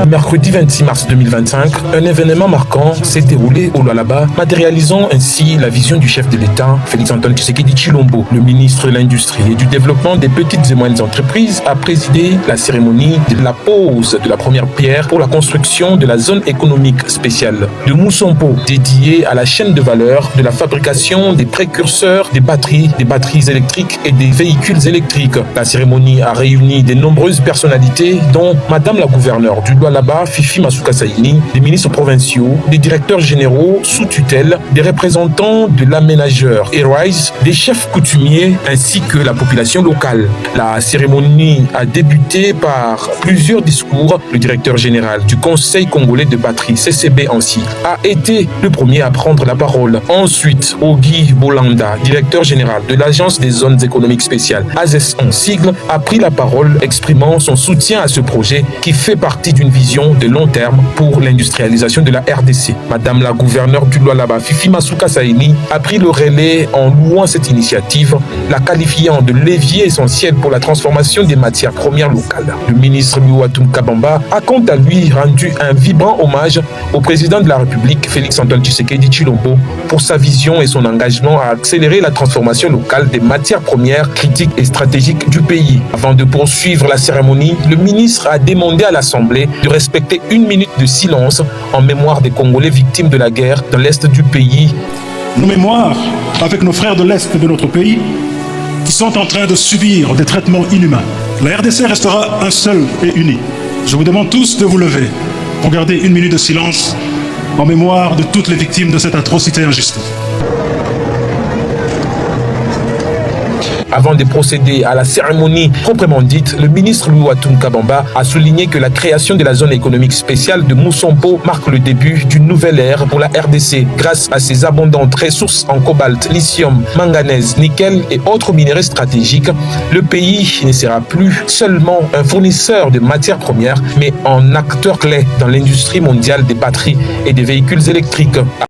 Mercredi 26 mars 2025, un événement marquant s'est déroulé au Lualaba, matérialisant ainsi la vision du chef de l'État, Félix-Antoine Tshisekedi Tshilombo. Le ministre de l'Industrie et du Développement des petites et moyennes entreprises a présidé la cérémonie de la pose de la première pierre pour la construction de la zone économique spéciale de Moussompo, dédiée à la chaîne de valeur de la fabrication des précurseurs des batteries électriques et des véhicules électriques. La cérémonie a réuni de nombreuses personnalités, dont Madame la gouverneure du Lualaba, Fifi Masuka Saini, des ministres provinciaux, des directeurs généraux sous tutelle, des représentants de l'aménageur Airwise, des chefs coutumiers ainsi que la population locale. La cérémonie a débuté par plusieurs discours. Le directeur général du Conseil congolais de batterie, CCB ainsi, a été le premier à prendre la parole. Ensuite, Ogi Bolanda, directeur général de l'Agence des zones économiques spéciales, AZES en sigle, a pris la parole exprimant son soutien à ce projet qui fait partie d'une vision de long terme pour l'industrialisation de la RDC. Madame la gouverneure du Lualaba, Fifi Masuka Saini, a pris le relais en louant cette initiative, la qualifiant de levier essentiel pour la transformation des matières premières locales. Le ministre Louatum Kabamba a quant à lui rendu un vibrant hommage au président de la République, Félix-Antoine Tshisekedi Tshilombo, pour sa vision et son engagement à accélérer la transformation locale des matières premières critiques et stratégiques du pays. Avant de poursuivre la cérémonie, le ministre a demandé à l'Assemblée de respecter une minute de silence en mémoire des Congolais victimes de la guerre dans l'Est du pays. Nos mémoires avec nos frères de l'Est de notre pays qui sont en train de subir des traitements inhumains. La RDC restera un seul et uni. Je vous demande tous de vous lever pour garder une minute de silence en mémoire de toutes les victimes de cette atrocité injuste. Avant de procéder à la cérémonie proprement dite, le ministre Louatum Kabamba a souligné que la création de la zone économique spéciale de Moussompo marque le début d'une nouvelle ère pour la RDC. Grâce à ses abondantes ressources en cobalt, lithium, manganèse, nickel et autres minerais stratégiques, le pays ne sera plus seulement un fournisseur de matières premières, mais un acteur clé dans l'industrie mondiale des batteries et des véhicules électriques.